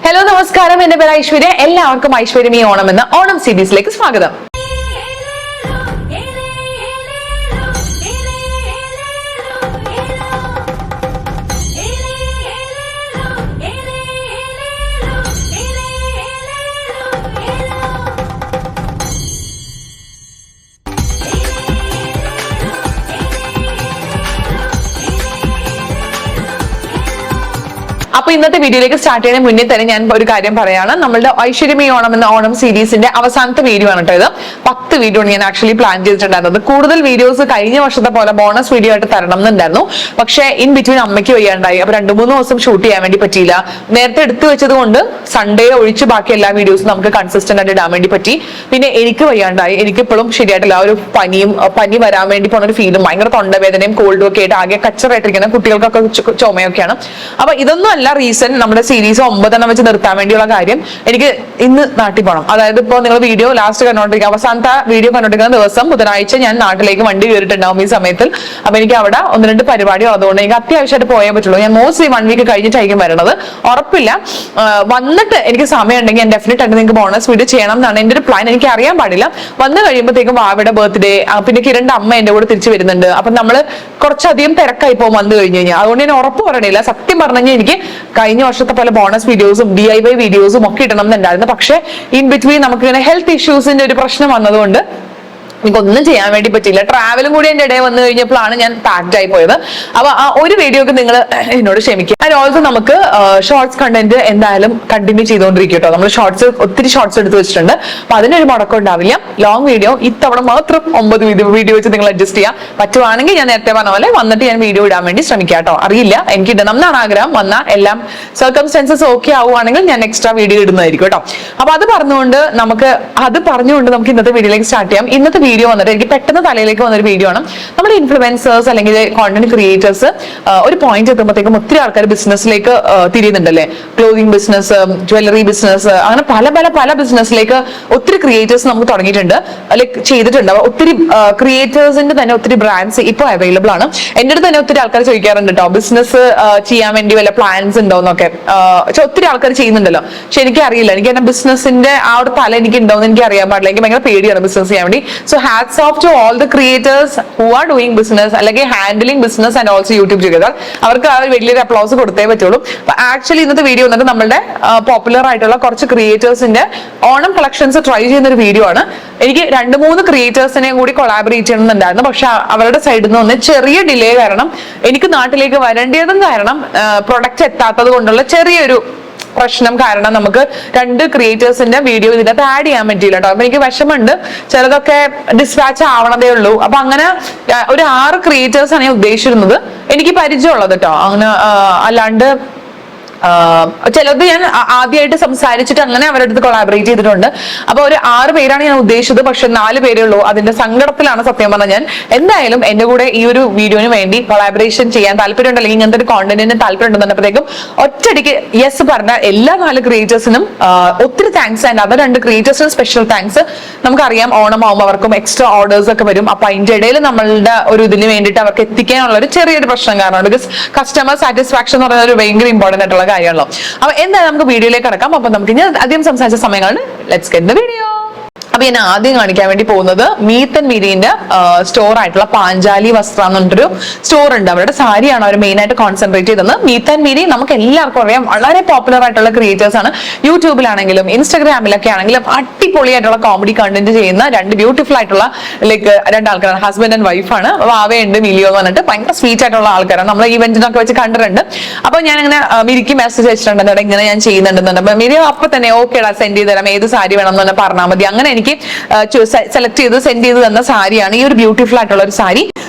Hello നമസ്കാരം, എന്റെ പേര് ഐശ്വര്യ. എല്ലാവർക്കും ഐശ്വര്യമീ ഓണം എന്ന ഓണം സീരീസിലേക്ക് സ്വാഗതം. അപ്പൊ ഇന്നത്തെ വീഡിയോയിലേക്ക് സ്റ്റാർട്ട് ചെയ്യുന്ന മുന്നേ തന്നെ ഞാൻ ഒരു കാര്യം പറയാണ്. നമ്മളുടെ ഐശ്വര്യമീ ഓണം എന്ന ഓണം സീരീസിന്റെ അവസാനത്തെ വീഡിയോ ആണ് കേട്ടോ ഇത്. 10 വീഡിയോ ഞാൻ ആക്ച്വലി പ്ലാൻ ചെയ്തിട്ടുണ്ടായിരുന്നത്. കൂടുതൽ വീഡിയോസ് കഴിഞ്ഞ വർഷത്തെ പോലെ ബോണസ് വീഡിയോ ആയിട്ട് തരണം എന്നുണ്ടായിരുന്നു. പക്ഷേ ഇൻ ബിറ്റ്വീൻ അമ്മയ്ക്ക് വയ്യാണ്ടായി. അപ്പൊ 2-3 ദിവസം ഷൂട്ട് ചെയ്യാൻ വേണ്ടി പറ്റിയില്ല. നേരത്തെ എടുത്തു വെച്ചത് കൊണ്ട് സൺഡേ ഒഴിച്ച് ബാക്കി എല്ലാ വീഡിയോസും നമുക്ക് കൺസിസ്റ്റന്റ് ആയിട്ട് ഇടാൻ വേണ്ടി പറ്റി. പിന്നെ എനിക്ക് വയ്യാണ്ടായി. എനിക്ക് ഇപ്പോഴും ശരിയായിട്ടില്ല. ഒരു പനി വരാൻ വേണ്ടി പോണ ഒരു ഫീലും, ഭയങ്കര തൊണ്ടവേദനയും കോൾഡും ഒക്കെ ആയിട്ട് ആകെ കച്ചറായിട്ടിരിക്കുന്ന കുട്ടികൾക്കൊക്കെ ചുമയൊക്കെയാണ്. അപ്പൊ ഇതൊന്നും അല്ല റീസൺ നമ്മുടെ സീരീസ് 9 വെച്ച് നിർത്താൻ വേണ്ടിയുള്ള കാര്യം. എനിക്ക് ഇന്ന് നാട്ടിൽ പോകണം. അതായത് ഇപ്പോൾ നിങ്ങൾ വീഡിയോ ലാസ്റ്റ് കണ്ടോണ്ടിരിക്കുക, അവസാനത്തെ വീഡിയോ കണ്ടോണ്ടിരിക്കുന്ന ദിവസം ബുധനാഴ്ച ഞാൻ നാട്ടിലേക്ക് വണ്ടി കയറിയിട്ടുണ്ടാവും ഈ സമയത്തിൽ. അപ്പൊ എനിക്ക് അവിടെ 1-2 പരിപാടിയോ അതുകൊണ്ട് എനിക്ക് അത്യാവശ്യമായിട്ട് പോയേ പറ്റുള്ളൂ. ഞാൻ മോസ്റ്റ്ലി 1 വീക്ക് കഴിഞ്ഞിട്ടായിരിക്കും വരണത്. ഉറപ്പില്ല. വന്നിട്ട് എനിക്ക് സമയം ഉണ്ടെങ്കിൽ ഞാൻ ഡെഫിനറ്റ് ആയിട്ട് നിങ്ങൾക്ക് ബോണസ് വീഡിയോ ചെയ്യണം എന്നാണ് എന്റെ ഒരു പ്ലാൻ. എനിക്ക് അറിയാൻ പാടില്ല. വന്നു കഴിയുമ്പോഴത്തേക്കും വാവയുടെ ബർത്ത്ഡേ, പിന്നെ കിരണിന്റെ അമ്മ എന്റെ കൂടെ തിരിച്ചു വരുന്നുണ്ട്. അപ്പൊ നമ്മള് കുറച്ചധികം തിരക്കായി പോകും വന്നു കഴിഞ്ഞു കഴിഞ്ഞാൽ. അതുകൊണ്ട് ഞാൻ ഉറപ്പ് പറയണില്ല. സത്യം പറഞ്ഞു കഴിഞ്ഞാൽ എനിക്ക് കഴിഞ്ഞ വർഷത്തെ പോലെ ബോണസ് വീഡിയോസും DIY വീഡിയോസും ഒക്കെ ഇടണം എന്നുണ്ടായിരുന്നു. പക്ഷെ ഇൻ ബിറ്റ്വീൻ നമുക്ക് ഇങ്ങനെ ഹെൽത്ത് ഇഷ്യൂസിന്റെ ഒരു പ്രശ്നം വന്നതുകൊണ്ട് എനിക്കൊന്നും ചെയ്യാൻ വേണ്ടി പറ്റില്ല. ട്രാവലും കൂടി എന്റെ ഇടയിൽ വന്നു കഴിഞ്ഞപ്പോഴാണ് ഞാൻ പാക്ഡ് ആയി പോയത്. അപ്പൊ ആ ഒരു വീഡിയോ ഒക്കെ നിങ്ങൾ എന്നോട് ക്ഷമിക്കുക. ആൻഡ് ഓൾസോ നമുക്ക് ഷോർട്സ് കണ്ടന്റ് എന്തായാലും കണ്ടിന്യൂ ചെയ്തുകൊണ്ടിരിക്കും കേട്ടോ. നമ്മൾ ഒത്തിരി ഷോർട്സ് എടുത്ത് വെച്ചിട്ടുണ്ട്. അപ്പൊ അതിനൊരു മുടക്കം ഉണ്ടാവില്ല. ലോങ് വീഡിയോ ഇത്തവണ മാത്രം 9 വീഡിയോ വെച്ച് നിങ്ങൾ അഡ്ജസ്റ്റ് ചെയ്യാം. പറ്റുവാണെങ്കിൽ ഞാൻ നേരത്തെ പറഞ്ഞ പോലെ വന്നിട്ട് ഞാൻ വീഡിയോ ഇടാൻ വേണ്ടി ശ്രമിക്കാം കേട്ടോ. അറിയില്ല, എനിക്ക് ഇടണം എന്നാണ് ആഗ്രഹം. വന്നാൽ എല്ലാം സർക്കംസ്റ്റൻസസ് ഓക്കെ ആവുകയാണെങ്കിൽ ഞാൻ എക്സ്ട്രാ വീഡിയോ ഇടുന്നതായിരിക്കും കേട്ടോ. അപ്പൊ അത് പറഞ്ഞുകൊണ്ട് നമുക്ക് ഇന്നത്തെ വീഡിയോയിലേക്ക് സ്റ്റാർട്ട് ചെയ്യാം. ഇന്നത്തെ വീഡിയോ വന്നിട്ട് എനിക്ക് പെട്ടെന്ന് തലയിലേക്ക് വന്നൊരു വീഡിയോ ആണ്. നമ്മുടെ ഇൻഫ്ലുവൻസേഴ്സ് അല്ലെങ്കിൽ കോണ്ടന്റ് ക്രിയേറ്റേഴ്സ് ഒരു പോയിന്റ് എത്തുമ്പോഴത്തേക്കും ഒത്തിരി ആൾക്കാർ ബിസിനസ്സിലേക്ക് തിരിയുന്നുണ്ടല്ലേ. ക്ലോതിങ് ബിസിനസ്, ജ്വല്ലറി ബിസിനസ്, അങ്ങനെ പല ബിസിനസ്സിലേക്ക് ഒത്തിരി ക്രിയേറ്റേഴ്സ് നമുക്ക് തുടങ്ങിയിട്ടുണ്ട്, ലൈക്ക് ചെയ്തിട്ടുണ്ട്. ഒത്തിരി ക്രിയേറ്റേഴ്സിന്റെ തന്നെ ഒത്തിരി ബ്രാൻഡ്സ് ഇപ്പോൾ അവൈലബിൾ ആണ്. എൻ്റെ അടുത്ത് തന്നെ ഒത്തിരി ആൾക്കാർ ചോദിക്കാറുണ്ട് കേട്ടോ, ബിസിനസ് ചെയ്യാൻ വേണ്ടി വല്ല പ്ലാൻസ് ഉണ്ടോന്നൊക്കെ. ഒത്തിരി ആൾക്കാർ ചെയ്യുന്നുണ്ടല്ലോ. പക്ഷെ എനിക്ക് അറിയില്ല, എനിക്ക് എന്നെ ബിസിനസിന്റെ ആ ഒരു തല എനിക്ക് ഉണ്ടോന്ന് എനിക്ക് അറിയാൻ പാടില്ല. എനിക്ക് ഭയങ്കര പേടിയാണ് ബിസിനസ് ചെയ്യാൻ വേണ്ടി. So hats off to all the creators who are doing business, അല്ലെങ്കിൽ handling business and also YouTube ചെയ്യുക. അവർക്ക് ആ വലിയൊരു അപ്ലോസ് കൊടുത്തേ പറ്റുള്ളൂ. ആക്ച്വലി ഇന്നത്തെ വീഡിയോ വന്നിട്ട് നമ്മളുടെ പോപ്പുലർ ആയിട്ടുള്ള കുറച്ച് ക്രിയേറ്റേഴ്സിന്റെ ഓണം കളക്ഷൻസ് ട്രൈ ചെയ്യുന്ന ഒരു വീഡിയോ ആണ്. എനിക്ക് 2-3 ക്രിയേറ്റേഴ്സിനെയും കൂടി കൊളാബറേറ്റ് ചെയ്യണമെന്നുണ്ടായിരുന്നു. പക്ഷെ അവരുടെ സൈഡിൽ നിന്ന് ചെറിയ ഡിലേ കാരണം എനിക്ക് നാട്ടിലേക്ക് വരേണ്ടതും കാരണം പ്രൊഡക്റ്റ് എത്താത്തത് കൊണ്ടുള്ള ചെറിയൊരു പ്രശ്നം കാരണം നമുക്ക് 2 ക്രിയേറ്റേഴ്സിന്റെ വീഡിയോ ഇതിനകത്ത് ആഡ് ചെയ്യാൻ പറ്റിയില്ല കേട്ടോ. അപ്പൊ എനിക്ക് വിഷമമുണ്ട്. ചിലതൊക്കെ ഡിസ്പാച്ച് ആവണതേ ഉള്ളൂ. അപ്പൊ അങ്ങനെ ഒരു 6 ക്രിയേറ്റേഴ്സ് ആണ് ഞാൻ ഉദ്ദേശിച്ചിരുന്നത്. എനിക്ക് പരിചയമുള്ളത് കേട്ടോ. അങ്ങനെ അല്ലാണ്ട് ചിലത് ഞാൻ ആദ്യമായിട്ട് സംസാരിച്ചിട്ട് അങ്ങനെ അവരുടെ അടുത്ത് കൊളാബറേറ്റ് ചെയ്തിട്ടുണ്ട്. അപ്പൊ ഒരു 6 പേരാണ് ഞാൻ ഉദ്ദേശിച്ചത്. പക്ഷെ 4 പേരേ ഉള്ളൂ. അതിന്റെ സങ്കടത്തിലാണ് സത്യം പറഞ്ഞാൽ ഞാൻ. എന്തായാലും എന്റെ കൂടെ ഈ ഒരു വീഡിയോന് വേണ്ടി കൊളാബറേഷൻ ചെയ്യാൻ താല്പര്യമുണ്ട്, അല്ലെങ്കിൽ ഇങ്ങനത്തെ ഒരു കോണ്ടന്റിന് താല്പര്യം ഉണ്ടെന്നപ്പോഴത്തേക്കും ഒറ്റയടിക്ക് യെസ് പറഞ്ഞ എല്ലാ 4 ക്രിയേറ്റേഴ്സിനും ഒത്തിരി താങ്ക്സ്. ആൻഡ് അവർ 2 ക്രിയേറ്റേഴ്സിനും സ്പെഷ്യൽ താങ്ക്സ്. നമുക്കറിയാം ഓണം ആവുമ്പോൾ അവർക്കും എക്സ്ട്രാ ഓർഡേഴ്സ് ഒക്കെ വരും. അപ്പൊ അതിന്റെ ഇടയിൽ നമ്മളുടെ ഒരു ഇതിന് വേണ്ടിയിട്ട് അവർക്ക് എത്തിക്കാനുള്ള ഒരു ചെറിയൊരു പ്രശ്നം കാരണം, ബിക്കോസ് കസ്റ്റമർ സാറ്റിസ്ഫാക്ഷൻ എന്ന് പറയുന്ന ഒരു ഭയങ്കര ഇമ്പോർട്ടന്റ് ആയിട്ടുള്ള കാര്യമാണല്ലോ. അപ്പൊ എന്തായാലും നമുക്ക് വീഡിയോയിലേക്ക് കടക്കാം. അപ്പൊ നമുക്ക് ഇനി അധികം സംസാരിച്ച സമയങ്ങളാണ്. Let's get the video. അപ്പൊ ഞാൻ ആദ്യം കാണിക്കാൻ വേണ്ടി പോകുന്നത് മീത്ത് മിരിന്റെ സ്റ്റോർ ആയിട്ടുള്ള പാഞ്ചാലി വസ്ത്ര എന്ന് പറഞ്ഞൊരു സ്റ്റോർ ഉണ്ട്. അവരുടെ സാരിയാണ് അവർ മെയിൻ ആയിട്ട് കോൺസെൻട്രേറ്റ് ചെയ്തത്. മീത്ത് മിരി നമുക്ക് എല്ലാവർക്കും അറിയാം, വളരെ പോപ്പുലർ ആയിട്ടുള്ള ക്രിയേറ്റേഴ്സ് ആണ്. യൂട്യൂബിലാണെങ്കിലും ഇൻസ്റ്റാഗ്രാമിലൊക്കെ ആണെങ്കിലും അടിപൊളിയായിട്ടുള്ള കോമഡി കണ്ടന്റ് ചെയ്യുന്ന 2 ബ്യൂട്ടിഫുൾ ആയിട്ടുള്ള ലൈക്ക് 2 ആൾക്കാരാണ്. ഹസ്ബൻഡ് ആൻഡ് വൈഫാണ്. വാവയുണ്ട്, മിലിയോ എന്ന് പറഞ്ഞിട്ട് ഭയങ്കര സ്വീറ്റ് ആയിട്ടുള്ള ആൾക്കാരാണ്. നമ്മൾ ഈവെന്റിനൊക്കെ വെച്ച് കണ്ടിട്ടുണ്ട്. അപ്പൊ ഞാൻ ഇങ്ങനെ മിരിക്ക് മെസ്സേജ് അയച്ചിട്ടുണ്ട്, ഇങ്ങനെ ഞാൻ ചെയ്യുന്നുണ്ടെന്നുണ്ട്. അപ്പൊ മിരി അപ്പൊ തന്നെ ഓക്കേടാ, സെൻഡ് ചെയ്ത് തരാം, ഏത് സാരി വേണം എന്ന് തന്നെ പറഞ്ഞാൽ മതി. അങ്ങനെ എനിക്ക് സെലക്ട് ചെയ്ത് സെൻഡ് ചെയ്ത് തന്ന സാരിയാണ് ഈ ഒരു ബ്യൂട്ടിഫുൾ ആയിട്ടുള്ള ഒരു സാരി.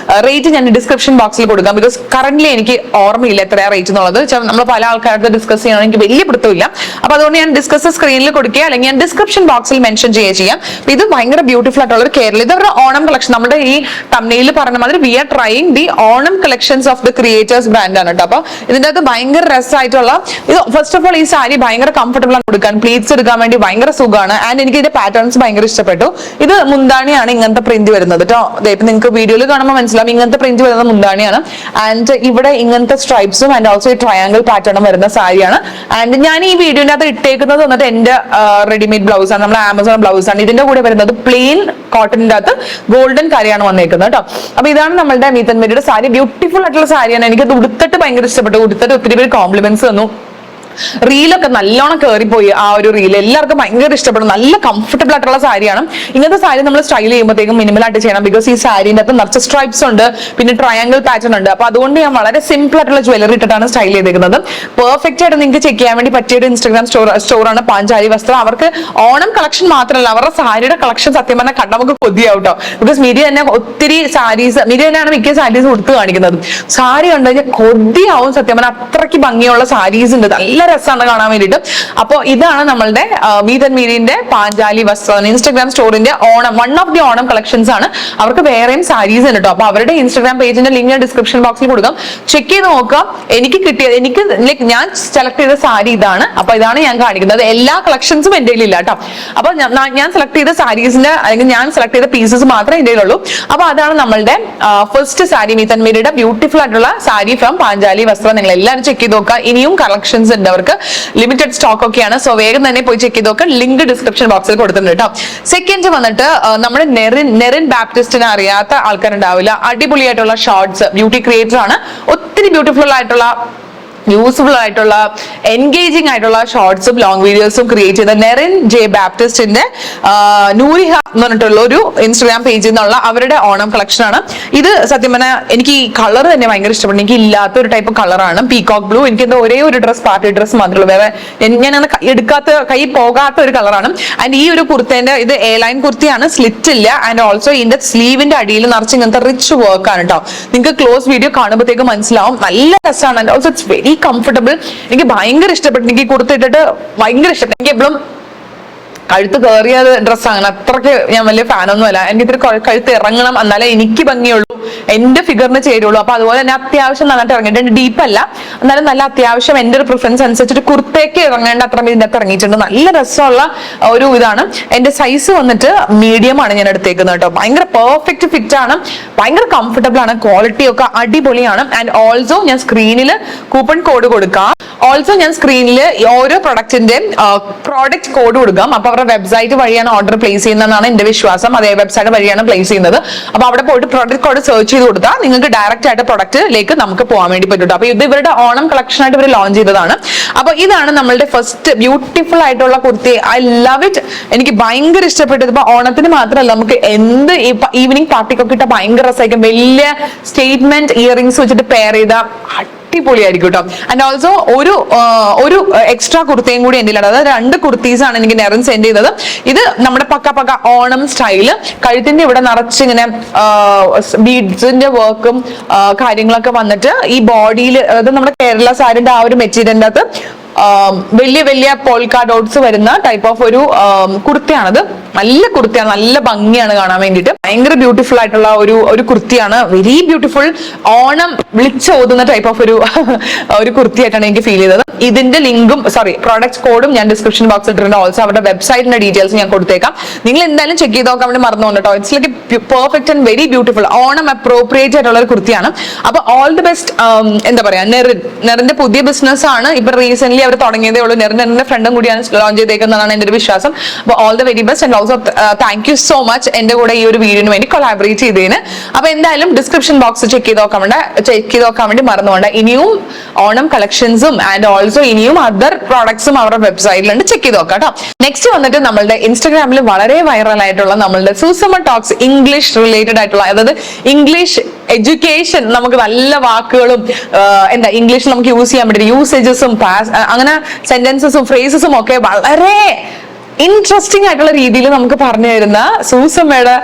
റേറ്റ് ഞാൻ ഡിസ്ക്രിപ്ഷൻ ബോക്സിൽ കൊടുക്കാം. ബിക്കോസ് കറന്റ്ലി എനിക്ക് ഓർമ്മയില്ല എത്രയാ റേറ്റ് എന്നുള്ളത്. നമ്മൾ പല ആൾക്കാരുടെ ഡിസ്കസ് ചെയ്യണം, എനിക്ക് വലിയ പിടുത്തമില്ല. അപ്പൊ അതുകൊണ്ട് ഞാൻ ഡിസ്കസ് സ്ക്രീനിൽ കൊടുക്കുക, അല്ലെങ്കിൽ ഞാൻ ഡിസ്ക്രിപ്ഷൻ ബോക്സിൽ മെൻഷൻ ചെയ്യാം. ഇത് ഭയങ്കര ബ്യൂട്ടിഫുൾ ആയിട്ടുള്ള ഒരു കേരള, ഇതവരുടെ ഓണം കളക്ഷൻ. നമ്മുടെ ഈ തംബ്നെയിലിൽ പറഞ്ഞ മാതിരി we are trying the Onam collections of the creators brand ആണ് കേട്ടോ. അപ്പൊ ഇതിന്റെ അകത്ത് ഭയങ്കര രസമായിട്ടുള്ള ഇത്. ഫസ്റ്റ് ഓഫ് ഓൾ ഈ സാരി ഭയങ്കര കംഫർട്ടബിൾ ആണ് കൊടുക്കാൻ, പ്ലീറ്റ്സ് എടുക്കാൻ വേണ്ടി ഭയങ്കര സുഖമാണ്. ആൻഡ് എനിക്ക് ഇതിന്റെ പാറ്റേൺസ് ഭയങ്കര ഇഷ്ടപ്പെട്ടു. ഇത് മുന്താണിയാണ് ഇങ്ങനത്തെ പ്രിന്റ് വരുന്നത് കേട്ടോ. ഇപ്പൊ നിങ്ങൾക്ക് വീഡിയോയിൽ കാണുമ്പോൾ മനസ്സിലാവും മനസ്സിലാവും. ഇങ്ങനത്തെ പ്രിന്റ് വരുന്ന മുന്താണിയാണ്. ആൻഡ് ഇവിടെ ഇങ്ങനത്തെ സ്ട്രൈപ്സും ആൻഡ് ഓൾസോ ട്രയാങ്കിൾ പാറ്റേണും വരുന്ന സാരിയാണ്. ആൻഡ് ഞാൻ ഈ വീഡിയോന്റെ അകത്ത് ഇട്ടേക്കുന്നത് വന്നിട്ട് എന്റെ റെഡിമെയ്ഡ് ബ്ലൗസ് ആണ്, നമ്മുടെ ആമസോൺ ബ്ലൗസ് ആണ്. ഇതിന്റെ കൂടെ വരുന്നത് പ്ലെയിൻ കോട്ടണിന്റെ അകത്ത് ഗോൾഡൻ കറിയാണ് വന്നേക്കുന്നത് കേട്ടോ. അപ്പൊ ഇതാണ് നമ്മുടെ മീത്ത് മിരിയുടെ സാരി. ബ്യൂട്ടിഫുൾ ആയിട്ടുള്ള സാരിയാണ്. എനിക്കത് ഉടുത്തിട്ട് ഭയങ്കര ഇഷ്ടപ്പെട്ടു. ഉടുത്തിട്ട് ഒത്തിരി പേര് കോംപ്ലിമെന്റ്സ് തന്നു. റീലൊക്കെ നല്ലോണം കയറിപ്പോയി. ആ ഒരു റീൽ എല്ലാവർക്കും ഭയങ്കര ഇഷ്ടപ്പെടും. നല്ല കംഫർട്ടബിൾ ആയിട്ടുള്ള സാരിയാണ്. ഇങ്ങനത്തെ സാരി നമ്മൾ സ്റ്റൈൽ ചെയ്യുമ്പോഴത്തേക്കും മിനിമൽ ആയിട്ട് ചെയ്യണം. ബിക്കോസ് ഈ സാരീന്റെ അകത്ത് നിറച്ച് സ്ട്രൈപ്സ് ഉണ്ട്, പിന്നെ ട്രയാങ്കിൾ പാറ്റേൺ ഉണ്ട്. അപ്പൊ അതുകൊണ്ട് ഞാൻ വളരെ സിമ്പിൾ ആയിട്ടുള്ള ജ്വല്ലറി ഇട്ടിട്ടാണ് സ്റ്റൈൽ ചെയ്തേക്കുന്നത്. പെർഫെക്റ്റ് ആയിട്ട് നിങ്ങൾക്ക് ചെക്ക് ചെയ്യാൻ വേണ്ടി പറ്റിയ ഒരു ഇൻസ്റ്റാഗ്രാം സ്റ്റോറാണ് പാഞ്ചാലി വസ്ത്രം. അവർക്ക് ഓണം കളക്ഷൻ മാത്രമല്ല, അവരുടെ സാരിയുടെ കളക്ഷൻ സത്യം പറഞ്ഞാൽ കണ്ട നമുക്ക് കൊതിയാവും കേട്ടോ. ബിക്കോസ് മിരി തന്നെ ഒത്തിരി സാരീസ്, മിരി തന്നെയാണ് മിക്ക സാരീസ് കൊടുത്തു കാണിക്കുന്നത്. സാരി കണ്ടു കഴിഞ്ഞാൽ കൊതിയാവും സത്യം പറഞ്ഞാൽ. അത്രയ്ക്ക് ഭംഗിയുള്ള സാരീസ് ഉണ്ട്, നല്ല രസമാണ് കാണാൻ വേണ്ടിയിട്ട്. അപ്പൊ ഇതാണ് നമ്മളുടെ മീത്ത് മിരിന്റെ പാഞ്ചാലി വസ്ത്രം ഇൻസ്റ്റാഗ്രാം സ്റ്റോറിന്റെ Onam, one of the Onam collections ആണ്. അവർക്ക് വേറെയും സാരീസ് ഉണ്ട് കേട്ടോ. അപ്പൊ അവരുടെ ഇൻസ്റ്റാഗ്രാം പേജിന്റെ ലിങ്ക് ഡിസ്ക്രിപ്ഷൻ ബോക്സിൽ കൊടുക്കാം, ചെക്ക് ചെയ്ത് നോക്കാം. എനിക്ക് കിട്ടിയത്, എനിക്ക് ലൈക്ക് ഞാൻ സെലക്ട് ചെയ്ത സാരി ഇതാണ്. അപ്പൊ ഇതാണ് ഞാൻ കാണിക്കുന്നത്. എല്ലാ കളക്ഷൻസും എന്റെ കയ്യിലില്ല കേട്ടോ. അപ്പൊ ഞാൻ സെലക്ട് ചെയ്ത സാരീസിന്റെ അല്ലെങ്കിൽ ഞാൻ സെലക്ട് ചെയ്ത പീസസ് മാത്രമേ എന്റെ കയ്യിലുള്ളൂ. അപ്പൊ അതാണ് നമ്മളുടെ ഫസ്റ്റ് സാരി, മീത്ത് മിരിയുടെ ബ്യൂട്ടിഫുൾ ആയിട്ടുള്ള സാരി ഫ്രം പാഞ്ചാലി വസ്ത്രം. നിങ്ങൾ എല്ലാവരും ചെക്ക് ചെയ്ത് നോക്കുക. ഇനിയും കളക്ഷൻസ് ഉണ്ട്, അവർക്ക് ലിമിറ്റഡ് സ്റ്റോക്ക് ഒക്കെയാണ്. സോ വേഗം തന്നെ പോയി ചെക്ക് ചെയ്ത് നോക്കുക. ലിങ്ക് ഡിസ്ക്രിപ്ഷൻ ബോക്സിൽ കൊടുത്തിട്ടുണ്ട് കേട്ടോ. സെക്കൻഡ് വന്നിട്ട് നമ്മുടെ നെറിൻ ബാപ്റ്റിസ്റ്റിനെ അറിയാത്ത ആൾക്കാരുണ്ടാവില്ല. അടിപൊളിയായിട്ടുള്ള ഷോർട്സ്, ബ്യൂട്ടി ക്രിയേറ്റർ ആണ്. ഒത്തിരി ബ്യൂട്ടിഫുൾ ആയിട്ടുള്ള യൂസ്ഫുൾ ആയിട്ടുള്ള എൻഗേജിങ് ആയിട്ടുള്ള ഷോർട്സും ലോങ് വീഡിയോസും ക്രിയേറ്റ് ചെയ്ത നെറിൻ ജെ ബാപ്റ്റിസ്റ്റിന്റെ നൂരിഹ എന്ന് പറഞ്ഞിട്ടുള്ള ഒരു ഇൻസ്റ്റാഗ്രാം പേജിൽ നിന്നുള്ള അവരുടെ ഓണം കളക്ഷൻ ആണ് ഇത്. സത്യം പറഞ്ഞാൽ എനിക്ക് ഈ കളർ തന്നെ ഭയങ്കര ഇഷ്ടപ്പെട്ടു. എനിക്ക് ഇല്ലാത്ത ഒരു ടൈപ്പ് കളറാണ് പീകോക്ക് ബ്ലൂ. എനിക്ക് എന്താ ഒരേ ഒരു ഡ്രസ്, പാർട്ടി ഡ്രസ് മാത്രമേ ഉള്ളൂ. വേറെ ഞാൻ കൈ പോകാത്ത ഒരു കളറാണ്. ആൻഡ് ഈ ഒരു കുർത്തേന്റെ ഇത് എ ലൈൻ കുർത്തിയാണ്, സ്ലിറ്റ് ഇല്ല. ആൻഡ് ഓൾസോ ഇതിന്റെ സ്ലീവിന്റെ അടിയിൽ നിറച്ച് ഇങ്ങനത്തെ റിച്ച് വർക്ക് ആണ് കേട്ടോ. നിങ്ങൾക്ക് ക്ലോസ് വീഡിയോ കാണുമ്പോഴത്തേക്ക് മനസ്സിലാവും. നല്ല രസമാണ്. And also it's very comfortable. എനിക്ക് ഭയങ്കര ഇഷ്ടപ്പെട്ടു. എനിക്ക് കൊടുത്തിട്ടിട്ട് ഭയങ്കര ഇഷ്ടപ്പെട്ടു. എനിക്ക് എപ്പോഴും കഴുത്ത് കയറിയ ഡ്രസ്സാണ്. അത്രയ്ക്ക് ഞാൻ വലിയ ഫാനൊന്നും അല്ല. എനിക്ക് ഇത്തിരി കഴുത്ത് ഇറങ്ങണം, എന്നാലേ എനിക്ക് ഭംഗിയുള്ളൂ, എന്റെ ഫിഗറിന് ചേരുള്ളൂ. അപ്പൊ അതുപോലെ തന്നെ അത്യാവശ്യം നന്നായിട്ട് ഇറങ്ങിയിട്ടുണ്ട്. ഡീപ്പ് അല്ല, എന്നാലും നല്ല അത്യാവശ്യം എന്റെ ഒരു പ്രിഫറൻസ് അനുസരിച്ചിട്ട് കുർത്തേക്ക് ഇറങ്ങേണ്ട അത്ര ഇതിന്റെ അകത്ത് ഇറങ്ങിയിട്ടുണ്ട്. നല്ല രസമുള്ള ഒരു ഇതാണ്. എന്റെ സൈസ് വന്നിട്ട് മീഡിയം ആണ് ഞാൻ എടുത്തേക്കുന്നത് കേട്ടോ. ഭയങ്കര പെർഫെക്റ്റ് ഫിറ്റ് ആണ്, ഭയങ്കര കംഫർട്ടബിൾ ആണ്, ക്വാളിറ്റി ഒക്കെ അടിപൊളിയാണ്. ആൻഡ് ഓൾസോ ഞാൻ സ്ക്രീനിൽ കൂപ്പൺ കോഡ് കൊടുക്കാം. ഓൾസോ ഞാൻ സ്ക്രീനിൽ ഓരോ പ്രൊഡക്റ്റിന്റെ പ്രോഡക്റ്റ് കോഡ് കൊടുക്കാം. അപ്പൊ അവരുടെ വെബ്സൈറ്റ് വഴിയാണ് ഓർഡർ പ്ലേസ് ചെയ്യുന്നതെന്നാണ് എന്റെ വിശ്വാസം. അതേ വെബ്സൈറ്റ് വഴിയാണ് പ്ലേസ് ചെയ്യുന്നത്. അപ്പൊ അവിടെ പോയിട്ട് പ്രോഡക്റ്റ് കോഡ് സെർച്ച് ചെയ്ത് കൊടുത്താൽ നിങ്ങൾക്ക് ഡയറക്റ്റ് ആയിട്ട് പ്രൊഡക്റ്റിലേക്ക് നമുക്ക് പോകാൻ വേണ്ടി പറ്റും. അപ്പൊ ഇത് ഇവരുടെ ഓണം കളക്ഷൻ ആയിട്ട് ഇവർ ലോഞ്ച് ചെയ്തതാണ്. അപ്പൊ ഇതാണ് നമ്മളുടെ ഫസ്റ്റ് ബ്യൂട്ടിഫുൾ ആയിട്ടുള്ള കുർത്തി. I love it. എനിക്ക് ഭയങ്കര ഇഷ്ടപ്പെട്ടത്. ഇപ്പൊ ഓണത്തിന് മാത്രമല്ല, നമുക്ക് എന്ത് ഈവനിങ് പാർട്ടിക്കൊക്കെ ഇട്ട ഭയങ്കര രസമായിരിക്കും. വലിയ സ്റ്റേറ്റ്മെന്റ് ഇയറിംഗ്സ് വെച്ചിട്ട് പെയർ ചെയ്ത അടിപൊളിയായിരിക്കും കേട്ടോ. ആൻഡ് ഓൾസോ ഒരു എക്സ്ട്രാ കുർത്തിയും കൂടി എൻ്റെ, അതായത് 2 കുർത്തീസ് ആണ് എനിക്ക് നെറിൻ സെൻഡ് ചെയ്തത്. ഇത് നമ്മുടെ പക്ക ഓണം സ്റ്റൈല്. കഴുത്തിന്റെ ഇവിടെ നിറച്ചിങ്ങനെ ബീഡ്സിന്റെ വർക്കും കാര്യങ്ങളൊക്കെ വന്നിട്ട് ഈ ബോഡിയിൽ, അതായത് നമ്മുടെ കേരള സാരിന്റെ ആ ഒരു മെറ്റീരിയലിന്റെ അകത്ത് വലിയ വലിയ പോൾക്കാ ഡോട്ട്സ് വരുന്ന ടൈപ്പ് ഓഫ് ഒരു കുർത്തിയാണത്. നല്ല കുർത്തിയാണ്, നല്ല ഭംഗിയാണ് കാണാൻ വേണ്ടിയിട്ട്. ഭയങ്കര ബ്യൂട്ടിഫുൾ ആയിട്ടുള്ള ഒരു കുർത്തിയാണ്. Very beautiful. ഓണം വിളിച്ചോതുന്ന ടൈപ്പ് ഓഫ് ഒരു കുർത്തിയായിട്ടാണ് എനിക്ക് ഫീൽ ചെയ്തത്. ഇതിന്റെ ലിങ്കും പ്രോഡക്റ്റ് കോഡും ഞാൻ ഡിസ്ക്രിപ്ഷൻ ബോക്സിൽ ഇട്ടിട്ടുണ്ട്. ഓൾസോ അവരുടെ വെബ്സൈറ്റിന്റെ ഡീറ്റെയിൽസ് ഞാൻ കൊടുത്തേക്കാം. നിങ്ങൾ എന്തായാലും ചെക്ക് ചെയ്ത് നോക്കാൻ വേണ്ടി മറന്നു കേട്ടോ. It's like perfect and very beautiful. Onam appropriate ആയിട്ടുള്ള ഒരു കുർത്തിയാണ്. അപ്പൊ ഓൾ ദി ബെസ്റ്റ്. എന്താ പറയാ, നെറിന്റെ പുതിയ ബിസിനസ് ആണ്. ഇപ്പൊ റീസെന്റ് അവർ തുടങ്ങിയതേ ഉള്ളൂ. നെറിന്റെ ഫ്രണ്ടും കൂടിയാണ് ലോഞ്ച് ചെയ്തേക്കുന്നതാണ് എന്റെ ഒരു വിശ്വാസം. അപ്പൊ all the very best. And also thank you so much എന്റെ കൂടെ ഈ ഒരു വീഡിയോന് വേണ്ടി കൊളാബറേറ്റ് ചെയ്തതിന്. അപ്പൊ എന്തായാലും ഡിസ്ക്രിപ്ഷൻ ബോക്സ് ചെക്ക് ചെയ്ത് നോക്കാൻ വേണ്ടി മറന്നുകൊണ്ട് ഇനിയും ഓണം കളക്ഷൻസും ആൻഡ് ഓൾസോ ഇനിയും അതർ പ്രോഡക്ട്സും അവരുടെ വെബ്സൈറ്റിലുണ്ട്. ചെക്ക് ചെയ്ത് നോക്കാം കേട്ടോ. നെക്സ്റ്റ് വന്നിട്ട് നമ്മളുടെ ഇൻസ്റ്റാഗ്രാമിൽ വളരെ വൈറൽ ആയിട്ടുള്ള നമ്മളുടെ സുസമ്മ ടോക്സ്, ഇംഗ്ലീഷ് റിലേറ്റഡ് ആയിട്ടുള്ള, അതായത് ഇംഗ്ലീഷ് എഡ്യൂക്കേഷൻ, നമുക്ക് നല്ല വാക്കുകളും എന്താ ഇംഗ്ലീഷ് നമുക്ക് യൂസ് ചെയ്യാൻ പറ്റും, യൂസേജസും അങ്ങനെ സെന്റൻസസും ഫ്രേസസും ഒക്കെ വളരെ ഇൻട്രസ്റ്റിംഗ് ആയിട്ടുള്ള രീതിയിൽ നമുക്ക് പറഞ്ഞു തരുന്ന സൂസമ്മയുടെ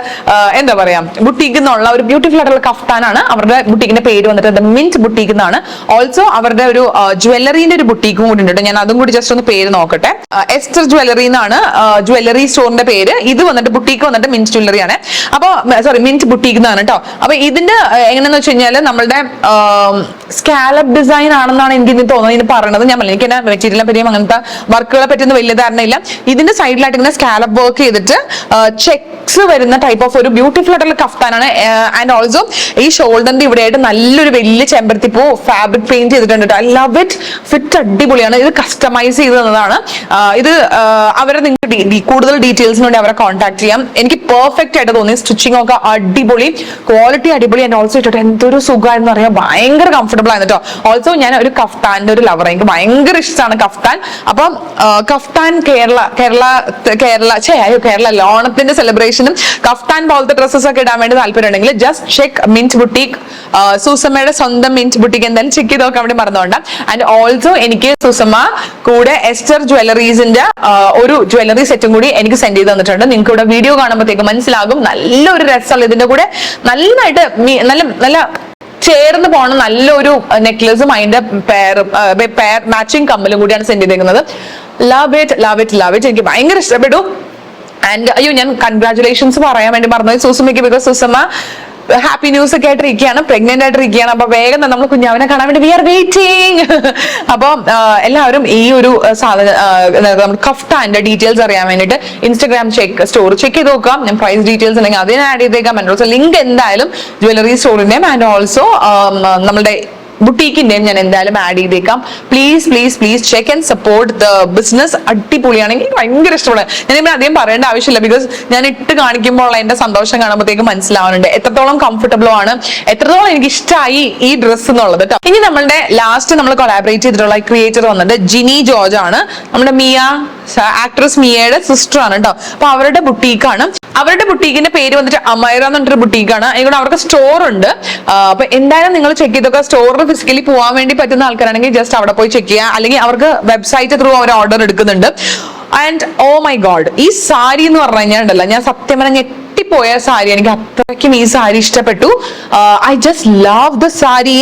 എന്താ പറയാ ബുട്ടീക്ക് എന്നുള്ള ഒരു ബ്യൂട്ടിഫുൾ ആയിട്ടുള്ള കഫ്താനാണ്. അവരുടെ ബുട്ടീക്കിന്റെ പേര് വന്നിട്ട് മിന്റ് ബുട്ടീക്ക് എന്നാണ്. ഓൾസോ അവരുടെ ഒരു ജ്വല്ലറിന്റെ ഒരു ബുട്ടീക്കും കൂടി ഉണ്ട്. ഞാൻ അതും കൂടി ജസ്റ്റ് ഒന്ന് പേര് നോക്കട്ടെ. എസ്റ്റർ ജ്വല്ലറി എന്നാണ് ജ്വല്ലറി സ്റ്റോറിന്റെ പേര്. ഇത് വന്നിട്ട് ബുട്ടീക്ക് വന്നിട്ട് മിന്റ് ജ്വല്ലറി ആണ്. അപ്പൊ മിന്റ് ബുട്ടീക്ക് എന്നാണ് കേട്ടോ. അപ്പൊ ഇതിന്റെ എങ്ങനെയാന്ന് വെച്ച് കഴിഞ്ഞാൽ നമ്മളുടെ സ്കാലപ്പ് ഡിസൈൻ ആണെന്നാണ് എനിക്ക് തോന്നുന്നത്. ഇതിന് പറയുന്നത് ഞാൻ എനിക്ക് മെറ്റീരിയലിനെ പറ്റിയും അങ്ങനത്തെ വർക്കുകളെ പറ്റിയൊന്നും വലിയ ധാരണയില്ല. ഇതിന്റെ സൈഡിലായിട്ട് ഇങ്ങനെ സ്കാലപ്പ് വർക്ക് ചെയ്തിട്ട് ചെക്സ് വരുന്ന ടൈപ്പ് ഓഫ് ഒരു ബ്യൂട്ടിഫുൾ ആയിട്ടുള്ള കഫ്താനാണ്. ആൻഡ് ഓൾസോ ഈ ഷോൾഡറിന്റെ ഇവിടെയായിട്ട് നല്ലൊരു വലിയ ചെമ്പരത്തിപ്പൂ ഫാബ്രിക് പെയിന്റ് ചെയ്തിട്ടുണ്ട്. I love it. ഫിറ്റ് അടിപൊളിയാണ്. ഇത് കസ്റ്റമൈസ് ചെയ്ത് തന്നതാണ്. ഇത് അവരെ നിങ്ങൾക്ക് കൂടുതൽ ഡീറ്റെയിൽസിന് വേണ്ടി അവരെ കോൺടാക്ട് ചെയ്യാം. എനിക്ക് പെർഫെക്റ്റ് ആയിട്ട് തോന്നി. സ്റ്റിച്ചിങ് ഒക്കെ അടിപൊളി, ക്വാളിറ്റി അടിപൊളി. ആൻഡ് ഓൾസോ ഇട്ടിട്ട് എന്തൊരു സുഖമായിരുന്നു അറിയാം. ഭയങ്കര കംഫർട്ടബിൾ ആയിരുന്നു കേട്ടോ. ഓൾസോ ഞാൻ ഒരു കഫ്താന്റെ ഒരു ലവർ. എനിക്ക് ഭയങ്കര ഇഷ്ടമാണ് കഫ്താൻ. അപ്പം കഫ്താൻ കേരള ഓണത്തിന്റെ സെലിബ്രേഷനും കഫ്താൻ പോലത്തെ ഡ്രസ്സസ് ഒക്കെ ഇടാൻ വേണ്ടി താല്പര്യം ഉണ്ടെങ്കിൽ ജസ്റ്റ് ചെക്ക് മിന്റ് ബുട്ടീക്. സുസമ്മയുടെ സ്വന്തം മിന്റ് ബുട്ടീക് എന്തായാലും ചെക്ക് ചെയ്ത് നോക്കാൻ വേണ്ടി മറന്നുകൊണ്ട. ആൻഡ് ഓൾസോ എനിക്ക് സുസമ്മ കൂടെ എസ്റ്റർ ജ്വല്ലറീസിന്റെ ഒരു ജ്വല്ലറി സെറ്റും കൂടി എനിക്ക് സെൻഡ് ചെയ്ത് തന്നിട്ടുണ്ട്. നിങ്ങൾക്ക് ഇവിടെ വീഡിയോ കാണുമ്പോഴത്തേക്ക് മനസ്സിലാകും. നല്ലൊരു രസമുള്ള ഇതിന്റെ കൂടെ നന്നായിട്ട് നല്ല ചേർന്ന് പോണ നല്ലൊരു നെക്ലസും അതിന്റെ പെയർ മാച്ചിങ് കമ്മലും കൂടിയാണ് സെൻഡ് ചെയ്തേക്കുന്നത്. Love it, love it, love it. എനിക്ക് ഭയങ്കര ഇഷ്ടപ്പെട്ടു. ആൻഡ് അയ്യോ, ഞാൻ കൺഗ്രാറ്റുലേഷൻസ് പറയാൻ വേണ്ടി മറന്നു സുസമ്മയ്ക്ക്. ബിക്കോസ് സുസമ്മ ഹാപ്പി ന്യൂസ് ഒക്കെ ആയിട്ടിരിക്കുകയാണ്, പ്രഗ്നന്റ് ആയിട്ടിരിക്കുകയാണ്. അപ്പൊ വേഗം നമ്മൾ കുഞ്ഞാവിനെ കാണാൻ വേണ്ടി വി ആർ വെയിറ്റിംഗ്. അപ്പൊ എല്ലാവരും ഈ ഒരു സാധനം കഫ്താന്റെ ഡീറ്റെയിൽസ് അറിയാൻ വേണ്ടിയിട്ട് ഇൻസ്റ്റാഗ്രാം സ്റ്റോർ ചെക്ക് ചെയ്ത് നോക്കാം. ഞാൻ പ്രൈസ് ഡീറ്റെയിൽസ് ഉണ്ടെങ്കിൽ അതിന് ആഡ് ചെയ്തേക്കാം. ആൻഡ് ഓൾസോ ലിങ്ക് എന്തായാലും ജ്വല്ലറി സ്റ്റോറിന്റെയും ആൻഡ് ഓൾസോ നമ്മുടെ ബുട്ടീക്കിന്റെയും ഞാൻ എന്തായാലും ആഡ് ചെയ്തേക്കാം. Please please please check and support the business. അടിപൊളിയാണെങ്കിൽ ഭയങ്കര ഇഷ്ടമാണ്. ഞാനിപ്പോൾ അധികം പറയേണ്ട ആവശ്യമില്ല. ബിക്കോസ് ഞാൻ ഇട്ട് കാണിക്കുമ്പോൾ എന്റെ സന്തോഷം കാണുമ്പോഴത്തേക്ക് മനസ്സിലാവുന്നുണ്ട് എത്രത്തോളം കംഫർട്ടബിൾ ആണ്, എത്രത്തോളം എനിക്ക് ഇഷ്ടമായി ഈ ഡ്രസ്സ് എന്നുള്ളത് കേട്ടോ. ഇനി നമ്മളുടെ ലാസ്റ്റ് നമ്മൾ കൊളാബറേറ്റ് ചെയ്തിട്ടുള്ള ക്രിയേറ്റർ വന്നിട്ട് ജിനി ജോർജ് ആണ്. നമ്മുടെ ആക്ട്രസ് മിയയുടെ സിസ്റ്റർ ആണ് കേട്ടോ. അപ്പൊ അവരുടെ ബുട്ടീക്കാണ്. അവരുടെ ബുട്ടീക്കിന്റെ പേര് വന്നിട്ട് അമൈറ എന്ന് പറഞ്ഞൊരു ബുട്ടീക്കാണ്. അതിലൂടെ അവർക്ക് സ്റ്റോർ ഉണ്ട്. അപ്പൊ എന്തായാലും നിങ്ങൾ ചെക്ക് ചെയ്തൊക്കെ സ്റ്റോറിൽ ഫിസിക്കലി പോകാൻ വേണ്ടി പറ്റുന്ന ആൾക്കാരാണെങ്കിൽ ജസ്റ്റ് അവിടെ പോയി ചെക്ക് ചെയ്യുക. അല്ലെങ്കിൽ അവർക്ക് വെബ്സൈറ്റ് ത്രൂ അവർ ഓർഡർ എടുക്കുന്നുണ്ട്. ആൻഡ് ഓ മൈ ഗോഡ്, ഈ സാരി എന്ന് പറഞ്ഞു കഴിഞ്ഞാൽ ഉണ്ടല്ലോ, ഞാൻ സത്യം പറഞ്ഞ ഞെട്ടിപ്പോയ സാരി. എനിക്ക് അത്രയ്ക്കും ഈ സാരി ഇഷ്ടപ്പെട്ടു. I just love the sari.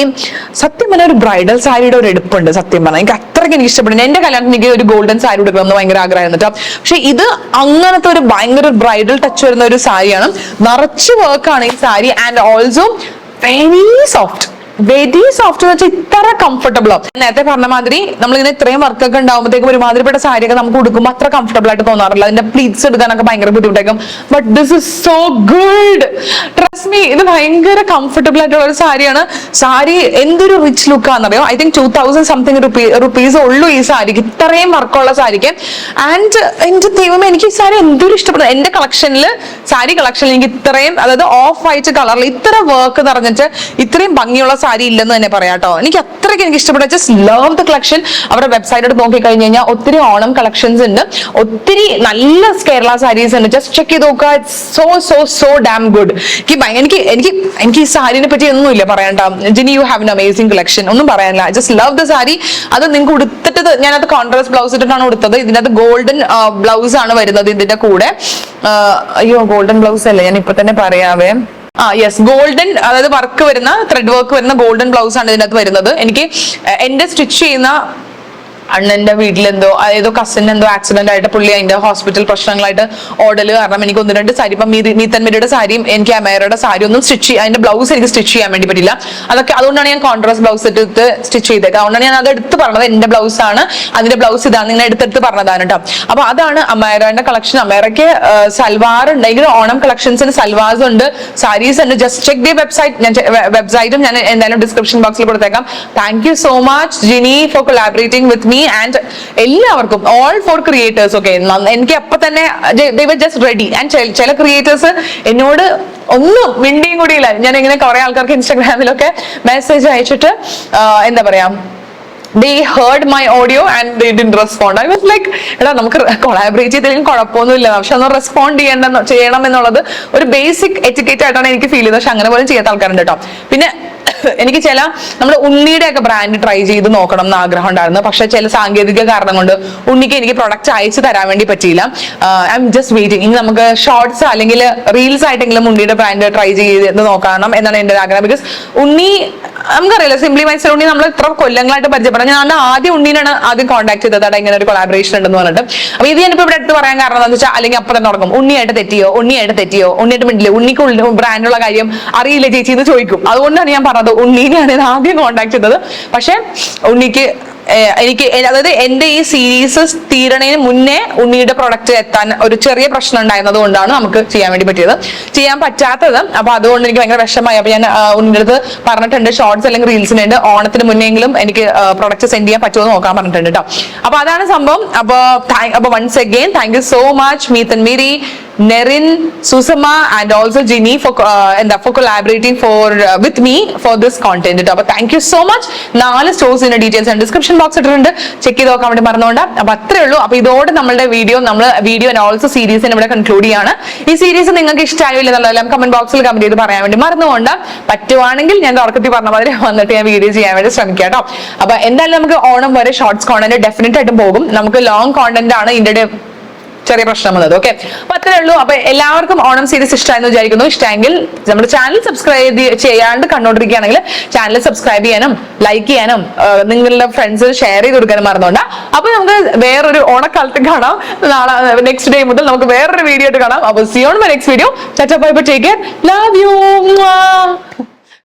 സത്യം പറഞ്ഞ ഒരു ബ്രൈഡൽ സാരിയുടെ ഒരു എടുപ്പുണ്ട്. സത്യം പറഞ്ഞാൽ എനിക്ക് അത്രയ്ക്ക് എനിക്ക് ഇഷ്ടപ്പെടുന്നു. എന്റെ കല്യാണത്തിന് എനിക്ക് ഒരു ഗോൾഡൻ സാരി എടുക്കണമെന്ന് ഭയങ്കര ആഗ്രഹമായിരുന്നു കേട്ടോ. പക്ഷെ ഇത് അങ്ങനത്തെ ഒരു ഭയങ്കര ബ്രൈഡൽ ടച്ച് വരുന്ന ഒരു സാരിയാണ്. നിറച്ച് വർക്കാണ് ഈ sari. And also very soft എന്ന് വെച്ചാൽ ഇത്ര കംഫർട്ടബിളോ. നേരത്തെ പറഞ്ഞ മാതിരി നമ്മളിങ്ങനെ ഇത്രയും വർക്കൊക്കെ ഉണ്ടാകുമ്പോഴത്തേക്കും ഒരുമാതിരിപ്പെട്ട സാരിയൊക്കെ നമുക്ക് കൊടുക്കുമ്പോൾ അത്ര കംഫർട്ടബിൾ ആയിട്ട് തോന്നാറില്ല. അതിന്റെ പ്ലീറ്റ്സ് എടുക്കാനൊക്കെ ഭയങ്കര ബുദ്ധിമുട്ടായിരിക്കും. But this is so good. Trust me, ഇത് ഭയങ്കര കംഫർട്ടബിൾ ആയിട്ടുള്ള ഒരു സാരിയാണ്. സാരി എന്തൊരു റിച്ച് ലുക്കാന്നറിയോ. ഐ തിങ്ക് 2000 സംതിങ് റുപ്പീസ് ഉള്ളൂ ഈ സാരിക്ക്, ഇത്രയും വർക്കുള്ള സാരിക്ക്. ആൻഡ് എന്റെ ദൈവമേ, എനിക്ക് ഈ സാരി എന്തൊരു ഇഷ്ടപ്പെടുന്നു. എന്റെ സാരി കളക്ഷനിൽ എനിക്ക് ഇത്രയും, അതായത് ഓഫ് വൈറ്റ് കളറിൽ ഇത്ര വർക്ക് നിറഞ്ഞിട്ട് ഇത്രയും ഭംഗിയുള്ള സാരി ഇല്ലെന്ന് തന്നെ പറയാം കേട്ടോ. എനിക്ക് അത്രയ്ക്ക് എനിക്ക് ഇഷ്ടപ്പെട്ടു. Just love the collection. അവരുടെ വെബ്സൈറ്റ് നോക്കി കഴിഞ്ഞ് കഴിഞ്ഞാൽ ഒത്തിരി ഓണം കളക്ഷൻസ് ഉണ്ട്, ഒത്തിരി നല്ല കേരള സാരീസ് ഉണ്ട്. ജസ്റ്റ് ചെക്ക് ചെയ്ത് നോക്കുക. So so so dam good. എനിക്ക് ഈ സാരിനെ പറ്റി ഒന്നുമില്ല പറയാൻ. Jini, you have an amazing collection. ഒന്നും പറയാനില്ല. Just love the sari. അത് നിങ്ങൾക്ക് ഉടുത്തിട്ടത്, ഞാനത് കോൺട്രാസ്റ്റ് ബ്ലൗസ് ഇട്ടിട്ടാണ് ഉടുത്തത്. ഇതിനകത്ത് ഗോൾഡൻ ബ്ലൗസ് ആണ് വരുന്നത് ഇതിന്റെ കൂടെ. അയ്യോ, ഗോൾഡൻ ബ്ലൗസ് അല്ലേ, ഞാൻ ഇപ്പൊ തന്നെ പറയാവേ. യെസ്, ഗോൾഡൻ, അതായത് വർക്ക് വരുന്ന ത്രെഡ് വർക്ക് വരുന്ന ഗോൾഡൻ ബ്ലൗസ് ആണ് ഇതിനകത്ത് വരുന്നത്. എനിക്ക് എന്റെ സ്റ്റിച്ച് ചെയ്യുന്ന അണ്ണന്റെ വീട്ടിലെന്തോ ഏതോ കസിൻ എന്തോ ആക്സിഡന്റ് ആയിട്ട് പുള്ളി അതിന്റെ ഹോസ്പിറ്റൽ പ്രശ്നങ്ങളായിട്ട് ഓടല് കാരണം എനിക്ക് 1-2 സാരി, ഇപ്പം മീത്ത് മിരിയുടെ സാരിയും എനിക്ക് അമേറയുടെ സാരി ഒന്നും അതിന്റെ ബ്ലൗസ് എനിക്ക് സ്റ്റിച്ച് ചെയ്യാൻ വേണ്ടി പറ്റില്ല. അതുകൊണ്ടാണ് ഞാൻ കോൺട്രാസ്റ്റ് ബ്ലൗസ് എടുത്ത് സ്റ്റിച്ച് ചെയ്തേക്കുക. അതുകൊണ്ടാണ് ഞാൻ അത് എടുത്ത് പറഞ്ഞത്. എന്റെ ബ്ലൗസ് ആണ്, അതിന്റെ ബ്ലൗസ് ഇതാണ്, ഇങ്ങനെ എടുത്തെടുത്ത് പറഞ്ഞതാണ് കേട്ടോ. അപ്പൊ അതാണ് അമേറയുടെ കളക്ഷൻ. അമേറയ്ക്ക് സൽവാർ ഉണ്ടെങ്കിൽ ഓണം കളക്ഷൻസിന് സൽവാർസ് ഉണ്ട്, സാരീസ് ഉണ്ട്. ജസ്റ്റ് ചെക്ക് ദി വെബ്സൈറ്റും ഞാൻ എന്തായാലും ഡിസ്ക്രിപ്ഷൻ ബോക്സിൽ കൊടുത്തേക്കാം. Thank you so much Jini for collaborating with me and എല്ലാവർക്കും, all for creators. ഓക്കെ, എനിക്ക് അപ്പൊ തന്നെ they were just ready. and ചില ക്രിയേറ്റേഴ്സ് എന്നോട് ഒന്നും മിണ്ടിയും കൂടിയില്ല. ഞാൻ ഇങ്ങനെ കുറെ ആൾക്കാർക്ക് ഇൻസ്റ്റാഗ്രാമിലൊക്കെ മെസ്സേജ് അയച്ചിട്ട് എന്താ പറയാ, they heard my audio and they didn't respond. I was like, എടാ നമുക്ക് കൊളാബറേറ്റ് ചെയ്തില്ലെങ്കിൽ കുഴപ്പമൊന്നുമില്ല, പക്ഷെ ഒന്ന് റെസ്പോണ്ട് ചെയ്യണം എന്നുള്ളത് ഒരു ബേസിക് എറ്റിക്കേറ്റ് ആയിട്ടാണ് എനിക്ക് ഫീൽ ചെയ്തത്. പക്ഷെ അങ്ങനെ പോലും ചെയ്യാത്ത ആൾക്കാരുണ്ട് കേട്ടോ. പിന്നെ എനിക്ക് നമ്മുടെ ഉണ്ണിയുടെ ഒക്കെ ബ്രാൻഡ് ട്രൈ ചെയ്ത് നോക്കണം എന്ന് ആഗ്രഹം ഉണ്ടായിരുന്നു. പക്ഷെ ചില സാങ്കേതിക കാരണം കൊണ്ട് ഉണ്ണിക്ക് എനിക്ക് പ്രൊഡക്റ്റ് അയച്ചു തരാൻ വേണ്ടി പറ്റിയില്ല. I am just waiting. ഇനി നമുക്ക് ഷോർട്സ് അല്ലെങ്കിൽ റീൽസ് ആയിട്ടെങ്കിലും ഉണ്ണിയുടെ ബ്രാൻഡ് ട്രൈ ചെയ്ത് നോക്കണം എന്നാണ് എന്റെ ആഗ്രഹം. ബിക്കോസ് ഉണ്ണി നമുക്കറിയില്ല, സിംപ്ലി മൈസർ ഉണ്ണി നമ്മൾ ഇത്ര കൊല്ലങ്ങളായിട്ട് പരിചയപ്പെടാം. ഞാൻ ആദ്യം ഉണ്ണീനാണ് ആദ്യം കോൺടാക്ട് ചെയ്തത്, അവിടെ ഇങ്ങനെ ഒരു കൊളാബറേഷൻ ഉണ്ടെന്ന് പറഞ്ഞിട്ട്. അപ്പൊ ഇത് ഞാനിപ്പോ ഇവിടെ എടുത്ത് പറയാൻ കാരണം എന്താണെന്ന് വെച്ചാൽ, അല്ലെങ്കിൽ അപ്പൊ തന്നെ തുടങ്ങും ഉണ്ണിയായിട്ട് തെറ്റിയോ ഉണ്ണിയായിട്ട് മിണ്ടില്ലേ, ഉണ്ണിക്ക് ബ്രാൻഡുള്ള കാര്യം അറിയില്ല ചേച്ചി എന്ന് ചോദിക്കും. അതുകൊണ്ടാണ് ഞാൻ പറഞ്ഞത് ഉണ്ണീനെയാണ് ആദ്യം കോൺടാക്ട് ചെയ്തത്. പക്ഷെ ഉണ്ണിക്ക് എനിക്ക് അതായത് എന്റെ ഈ സീരീസ് തീരണതിന് മുന്നേ ഉണ്ണിയുടെ പ്രൊഡക്റ്റ് എത്താൻ ഒരു ചെറിയ പ്രശ്നം ഉണ്ടായിരുന്നത് കൊണ്ടാണ് നമുക്ക് ചെയ്യാൻ വേണ്ടി പറ്റിയത്. ചെയ്യാൻ പറ്റാത്തത്. അപ്പൊ അതുകൊണ്ട് എനിക്ക് ഭയങ്കര വിഷമമായി. അപ്പൊ ഞാൻ ഉണ്ണിയുടെ അടുത്ത് പറഞ്ഞിട്ടുണ്ട്, ഷോർട്സ് അല്ലെങ്കിൽ റീൽസിനുണ്ട് ഓണത്തിന് മുന്നെങ്കിലും എനിക്ക് പ്രൊഡക്റ്റ് സെൻഡ് ചെയ്യാൻ പറ്റുമോ എന്ന് നോക്കാൻ പറഞ്ഞിട്ടുണ്ട് കേട്ടോ. അപ്പൊ അതാണ് സംഭവം. അപ്പൊ once again thank you so much Meeth Miri, Nerin, Susamma and also Gini for collaborating with me for this content. അപ്പൊ താങ്ക് യു സോ മച്ച്. 4 സ്റ്റോഴ്സിന്റെ ഡീറ്റെയിൽസ് ഞാൻ ഡിസ്ക്രിപ്ഷൻ ബോക്സ് ഇട്ടിട്ടുണ്ട്, ചെക്ക് ചെയ്ത് നോക്കാൻ വേണ്ടി മറന്നുകൊണ്ട്. അപ്പൊ അത്രേ ഉള്ളൂ. അപ്പൊ ഇതോടെ നമ്മുടെ വീഡിയോ ആൻഡ് ഓൾസോ സീരീസിന് ഇവിടെ കൺക്ലൂഡ് ചെയ്യാണ്. ഈ സീരീസ് നിങ്ങൾക്ക് ഇഷ്ടമായോ എന്നുള്ളതെല്ലാം കമന്റ് ബോക്സിൽ കമന്റ് ചെയ്ത് പറയാൻ വേണ്ടി മറന്നുകൊണ്ട്, പറ്റുവാണെങ്കിൽ ഞാൻ തുടക്കത്തിൽ പറഞ്ഞ മാതിരി വന്നിട്ട് ഞാൻ വീഡിയോ ചെയ്യാൻ വേണ്ടി ശ്രമിക്കാം കേട്ടോ. അപ്പൊ എന്തായാലും നമുക്ക് ഓണം വരെ ഷോർട്സ് കോണ്ടന്റ് ഡെഫിനറ്റ് ആയിട്ടും പോകും. നമുക്ക് ലോങ് കോണ്ടന്റ് ആണ് ഇതിന്റെ ചെറിയ പ്രശ്നം വന്നത്. ഓക്കെ, അപ്പൊ അത്രേ ഉള്ളൂ. അപ്പൊ എല്ലാവർക്കും ഓണം സീരീസ് ഇഷ്ടമായെന്ന് വിചാരിക്കുന്നു. ഇഷ്ടമെങ്കിൽ നമ്മുടെ ചാനൽ സബ്സ്ക്രൈബ് ചെയ്യാണ്ട് കണ്ടോണ്ടിരിക്കുകയാണെങ്കിൽ ചാനൽ സബ്സ്ക്രൈബ് ചെയ്യാനും ലൈക്ക് ചെയ്യാനും നിങ്ങളുടെ ഫ്രണ്ട്സ് ഷെയർ ചെയ്ത് കൊടുക്കാനും മറന്നുകൊണ്ട്. അപ്പൊ നമുക്ക് വേറൊരു ഓണക്കാലത്ത് കാണാം. നാളെ നെക്സ്റ്റ് ഡേ മുതൽ നമുക്ക് വേറൊരു വീഡിയോ ആയിട്ട് കാണാം. അപ്പൊ see on my next video. Tata bye bye, take care, love U.